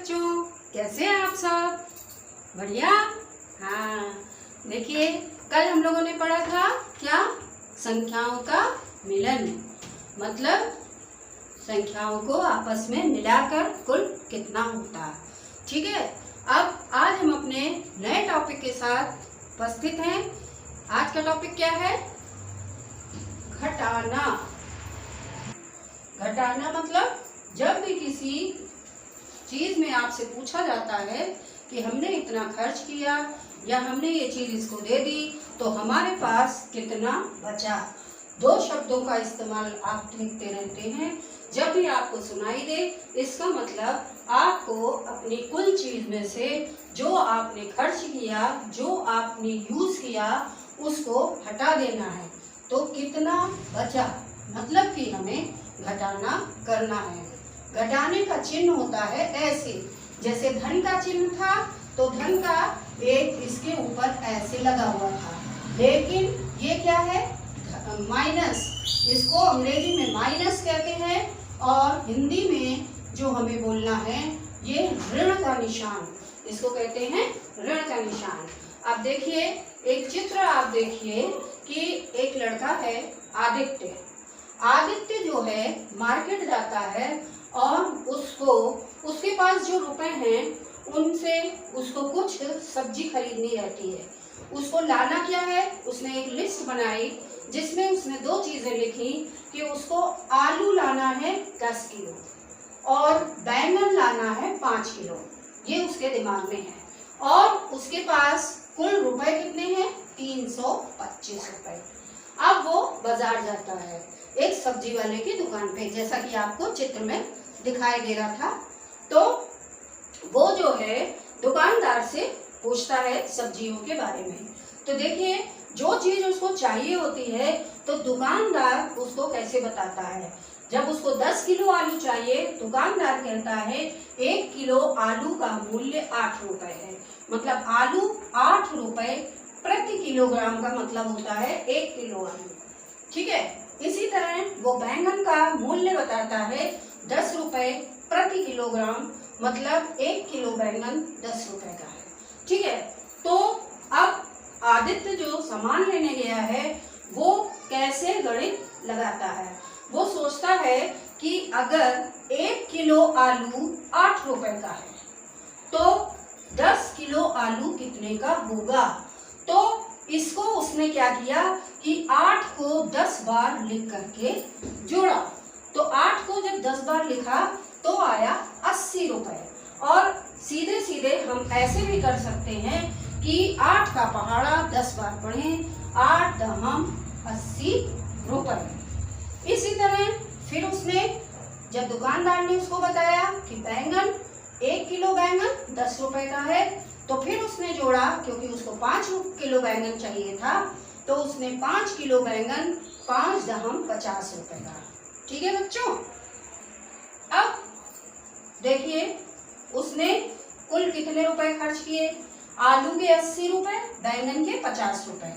बच्चों, कैसे हैं आप सब? बढ़िया। हाँ, देखिए कल हम लोगों ने पढ़ा था क्या? संख्याओं का मिलन, मतलब संख्याओं को आपस में मिलाकर कुल कितना होता है। ठीक है, अब आज हम अपने नए टॉपिक के साथ उपस्थित हैं। आज का टॉपिक क्या है? घटाना। घटाना मतलब जब भी किसी चीज में आपसे पूछा जाता है कि हमने इतना खर्च किया या हमने ये चीज इसको दे दी तो हमारे पास कितना बचा। दो शब्दों का इस्तेमाल आप देखते रहते हैं। जब भी आपको सुनाई दे, इसका मतलब आपको अपनी कुल चीज में से जो आपने खर्च किया, जो आपने यूज किया, उसको हटा देना है। तो कितना बचा मतलब कि हमें घटाना करना है। घटाने का चिन्ह होता है ऐसे, जैसे धन का चिन्ह था तो धन का एक इसके ऊपर ऐसे लगा हुआ था, लेकिन ये क्या है? माइनस। इसको अंग्रेजी में माइनस कहते हैं और हिंदी में जो हमें बोलना है ये ऋण का निशान, इसको कहते हैं ऋण का निशान। अब देखिए एक चित्र, आप देखिए कि एक लड़का है आदित्य। आदित्य जो है मार्केट जाता है और उसके पास जो रुपए हैं उनसे उसको कुछ सब्जी खरीदनी रहती है। उसको लाना क्या है? उसने एक लिस्ट बनाई जिसमें उसने दो चीजें लिखी कि उसको आलू लाना है 10 किलो और बैंगन लाना है 5 किलो। ये उसके दिमाग में है और उसके पास कुल रुपए कितने हैं? 325 रुपए। अब वो बाजार जाता है एक सब्जी वाले की दुकान पे, जैसा कि आपको चित्र में दिखाई दे रहा था। तो वो जो है दुकानदार से पूछता है सब्जियों के बारे में। तो देखिए जो चीज उसको चाहिए होती है तो दुकानदार उसको कैसे बताता है। जब उसको 10 किलो आलू चाहिए, दुकानदार कहता है 1 किलो आलू का मूल्य 8 रुपए है, मतलब आलू 8 रुपए प्रति किलोग्राम का मतलब होता है 1 किलो आलू। ठीक है, इसी तरह वो बैंगन का मूल्य बताता है 10 रुपए प्रति किलोग्राम, मतलब 1 किलो बैंगन 10 रुपए का है। ठीक है, तो अब आदित्य जो सामान लेने गया है वो कैसे गणित लगाता है? वो सोचता है कि अगर 1 किलो आलू 8 रुपए का है तो 10 किलो आलू कितने का होगा। तो इसको उसने क्या किया कि 8 को 10 बार लिख करके जोड़ा। तो 8 को जब 10 बार लिखा तो आया 80 रुपए। और सीधे सीधे हम ऐसे भी कर सकते हैं कि 8 का पहाड़ा 10 बार पढ़ें, 8 दहम 80 रुपए। इसी तरह फिर उसने जब दुकानदार ने उसको बताया कि बैंगन 1 किलो बैंगन 10 रुपए का है, तो फिर उसने जोड़ा, क्योंकि उसको 5 किलो बैंगन चाहिए था, तो उसने 5 किलो बैंगन 5 दहम 50 रुपए का। ठीक है बच्चों, अब देखिए उसने कुल कितने रुपए खर्च किए? आलू के 80 रुपए, बैंगन के 50 रुपए,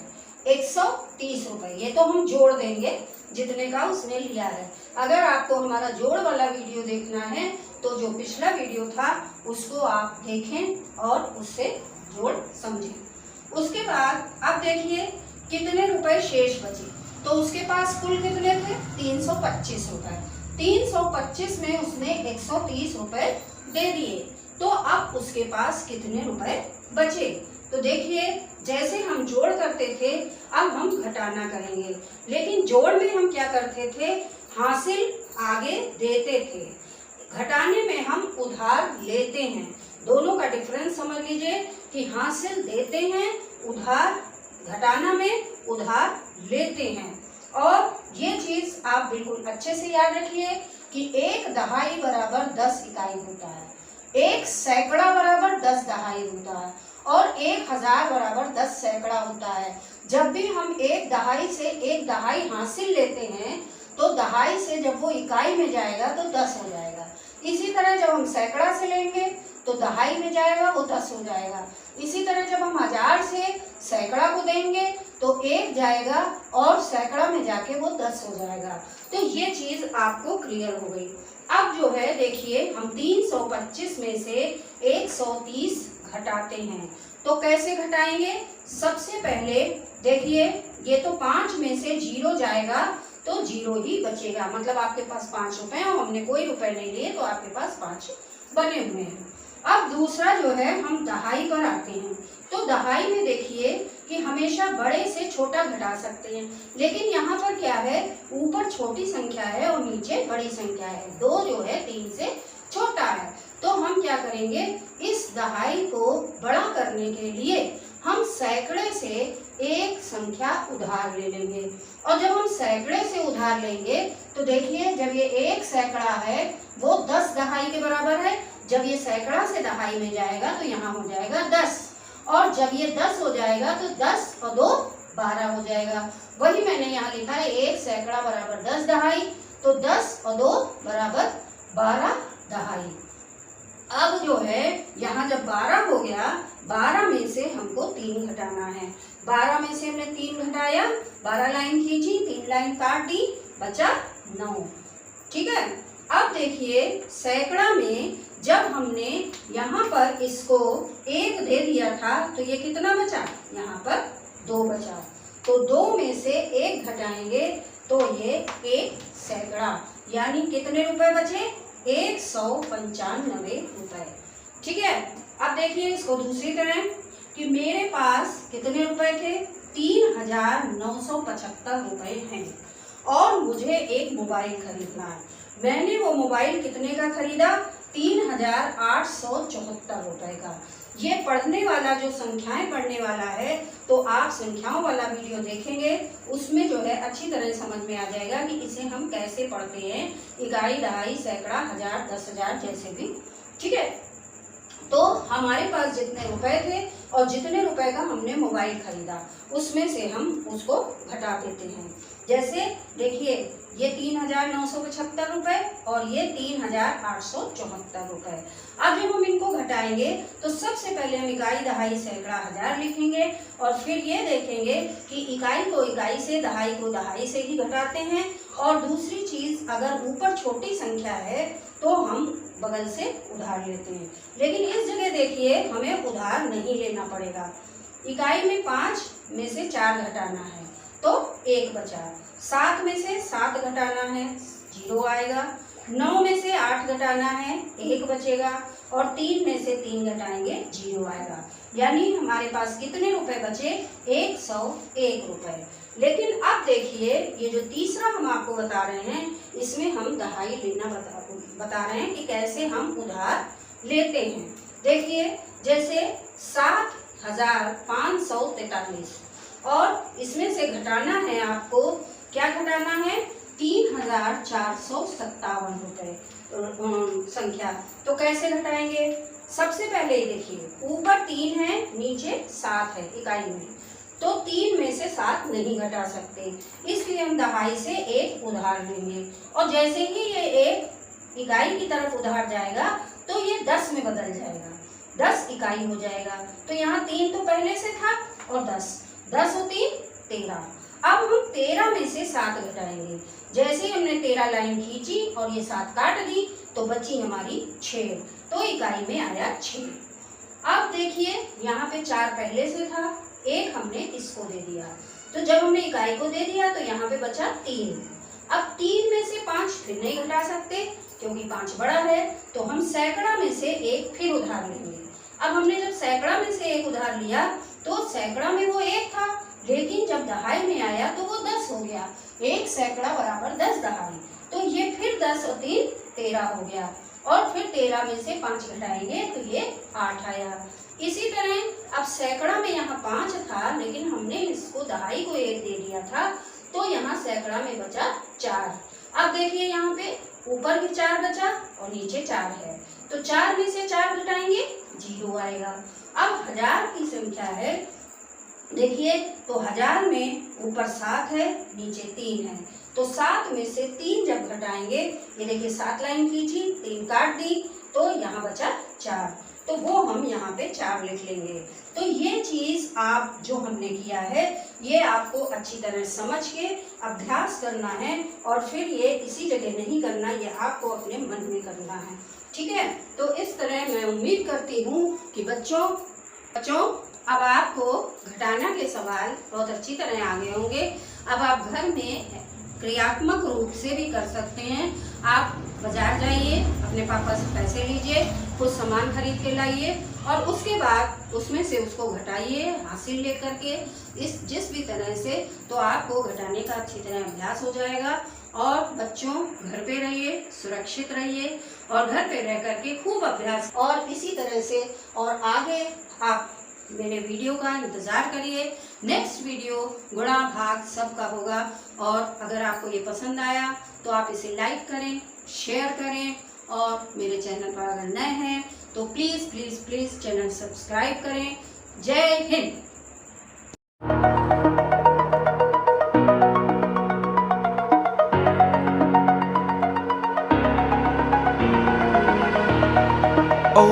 130 रुपए। ये तो हम जोड़ देंगे जितने का उसने लिया है। अगर आपको हमारा जोड़ वाला वीडियो देखना है तो जो पिछला वीडियो था उसको आप देखें और उससे जोड़ समझें। उसके बाद अब देखिए कितने रुपए शेष बचे। तो उसके पास कुल कितने थे? 325 रुपए। 325 में उसने 130 रुपए दे दिए, तो अब उसके पास कितने रुपए बचे? तो देखिए जैसे हम जोड़ करते थे अब हम घटाना करेंगे, लेकिन जोड़ में हम क्या करते थे? हासिल आगे देते थे, घटाने में हम उधार लेते हैं। दोनों का डिफरेंस समझ लीजिए कि हासिल देते हैं, उधार घटाना में उधार लेते हैं। और ये चीज आप बिल्कुल अच्छे से याद रखिए कि 1 दहाई बराबर 10 इकाई होता है, 1 सैकड़ा बराबर 10 दहाई होता है और 1000 बराबर 10 सैकड़ा होता है। जब भी हम 1 दहाई से 1 दहाई हासिल लेते हैं तो दहाई से जब वो इकाई में जाएगा तो 10 हो जाएगा। इसी तरह जब हम सैकड़ा से लेंगे तो दहाई में जाएगा वो 10 हो जाएगा। इसी तरह जब हम 1000 से सैकड़ा को देंगे तो 1 जाएगा और सैकड़ा में जाके वो 10 हो जाएगा। तो ये चीज आपको क्लियर हो गई। अब जो है देखिए हम 325 में से 130 घटाते हैं, तो कैसे घटाएंगे? सबसे पहले देखिए ये तो 5 में से 0 जाएगा तो 0 ही बचेगा, मतलब आपके पास 5 रुपए और हमने कोई रुपए नहीं लिए तो आपके पास 5 बने हुए हैं। अब दूसरा जो है हम दहाई पर आते हैं, तो दहाई में देखिए कि हमेशा बड़े से छोटा घटा सकते हैं, लेकिन यहाँ पर क्या है, ऊपर छोटी संख्या है और नीचे बड़ी संख्या है, 2 जो है 3 से छोटा है। तो हम क्या करेंगे, इस दहाई को बड़ा करने के लिए हम सैकड़े से एक संख्या उधार ले लेंगे, और जब हम सैकड़े से उधार लेंगे तो देखिए जब ये एक सैकड़ा है वो 10 दहाई के बराबर है, जब ये सैकड़ा से दहाई में जाएगा तो यहाँ हो जाएगा 10, और जब ये 10 हो जाएगा तो 10 और 2 12 हो जाएगा। वही मैंने यहाँ लिखा है एक सैकड़ा बराबर 10 दहाई, तो 10 और 2 बराबर 12 दहाई। अब जो है यहाँ जब 12 हो गया, 12 में से हमको 3 घटाना है, 12 में से हमने 3 घटाया, 12 लाइन खींची, 3 लाइन काट दी, बचा 9। ठीक है, अब देखिए सैकड़ा में जब हमने यहाँ पर इसको 1 दे दिया था तो ये कितना बचा, यहाँ पर 2 बचा, तो 2 में से 1 घटाएंगे तो ये 1 सैकड़ा, यानी कितने रुपए बचे, 195 रुपए। ठीक है, अब देखिए इसको दूसरी तरह कि मेरे पास कितने रुपए थे, 3975 रुपए हैं और मुझे एक मोबाइल खरीदना है। मैंने वो मोबाइल कितने का खरीदा, 3874 रुपए का। ये पढ़ने वाला जो संख्याएं पढ़ने वाला है तो आप संख्याओं वाला वीडियो देखेंगे, उसमें जो है अच्छी तरह समझ में आ जाएगा कि इसे हम कैसे पढ़ते हैं, इकाई, दहाई, सैकड़ा, हजार, 10,000 जैसे भी। ठीक है, तो हमारे पास जितने रुपए थे और जितने रुपए का हमने मोबाइल खरीदा उसमें से हम उसको घटा देते हैं। जैसे देखिए ये 3975 रुपए और ये 3874 रुपए। अब जब हम इनको घटाएंगे तो सबसे पहले हम इकाई, दहाई, सैकड़ा, हजार लिखेंगे और फिर ये देखेंगे कि इकाई को इकाई से, दहाई को दहाई से ही घटाते हैं, और दूसरी चीज अगर ऊपर छोटी संख्या है तो हम बगल से उधार लेते हैं। लेकिन इस जगह देखिए हमें उधार नहीं लेना पड़ेगा। इकाई में 5 में से 4 घटाना है तो 1 बचा, 7 में से 7 घटाना है 0 आएगा, 9 में से 8 घटाना है 1 बचेगा, और 3 में से 3 घटाएंगे 0 आएगा। यानी हमारे पास कितने रुपए बचे, 101 रुपए। लेकिन अब देखिए ये जो तीसरा हम आपको बता रहे हैं इसमें हम दहाई लेना बता रहे हैं कि कैसे हम उधार लेते हैं। देखिए जैसे 7543 और इसमें से घटाना है आपको, क्या घटाना है, 3457 रुपए संख्या। तो कैसे घटाएंगे, सबसे पहले देखिए ऊपर 3 है नीचे 7 है इकाई में, तो 3 में से 7 नहीं घटा सकते, इसलिए हम दहाई से 1 उधार लेंगे, और जैसे ही ये 1 इकाई की तरफ उधार जाएगा तो ये 10 में बदल जाएगा, 10 इकाई हो जाएगा। तो यहाँ 3 तो पहले से था और 10 और 3 13। अब हम 13 में से 7 घटाएंगे, जैसे ही हमने 13 लाइन खींची और ये 7 काट दी तो बची हमारी 6, तो इकाई में आया 6। अब देखिए यहाँ पे 4 पहले से था, 1 हमने इसको दे दिया, तो जब हमने इकाई को दे दिया तो यहाँ पे बचा 3। अब 3 में से 5 फिर नहीं घटा सकते क्योंकि 5 बड़ा है, तो हम सैकड़ा में से 1 फिर उधार लेंगे। अब हमने जब सैकड़ा में से 1 उधार लिया तो सैकड़ा में वो 1 था, लेकिन जब दहाई में आया तो वो 10 हो गया, 1 सैकड़ा बराबर 10 दहाई, तो ये फिर 10 और 3 13 हो गया, और फिर 13 में से 5 घटाएंगे तो ये 8 आया। इसी तरह अब सैकड़ा में यहाँ 5 था लेकिन हमने इसको दहाई को 1 दे दिया था, तो यहाँ सैकड़ा में बचा 4। अब देखिए यहाँ पे ऊपर भी 4 बचा और नीचे 4 है, तो 4 में से 4 घटाएंगे 0 आएगा। अब हजार की संख्या है, देखिए तो हजार में ऊपर 7 है नीचे 3 है, तो 7 में से 3 जब घटाएंगे, ये देखिए 7 लाइन खींची 3 काट दी तो यहाँ बचा 4, तो वो हम यहाँ पे 4 लिख लेंगे। तो ये चीज आप जो हमने किया है ये आपको अच्छी तरह समझ के अभ्यास करना है और फिर ये इसी जगह नहीं करना, ये आपको अपने मन में करना है। ठीक है, तो इस तरह मैं उम्मीद करती हूँ कि बच्चों अब आपको घटाना के सवाल बहुत अच्छी तरह आ गए होंगे। अब आप घर में क्रियात्मक रूप से भी कर सकते हैं। आप बाजार जाइए, अपने पापा से पैसे लीजिए, कुछ सामान खरीद के लाइए और उसके बाद उसमें से उसको घटाइए हासिल लेकर के, इस जिस भी तरह से, तो आपको घटाने का अच्छी तरह अभ्यास हो जाएगा। और बच्चों घर पे रहिए, सुरक्षित रहिए और घर पे रह करके खूब अभ्यास, और इसी तरह से और आगे आप मेरे वीडियो का इंतज़ार करिए। नेक्स्ट वीडियो गुणा भाग सबका होगा। और अगर आपको ये पसंद आया तो आप इसे लाइक करें, शेयर करें और मेरे चैनल पर अगर नए हैं तो please please please channel subscribe करें। जय हिंद।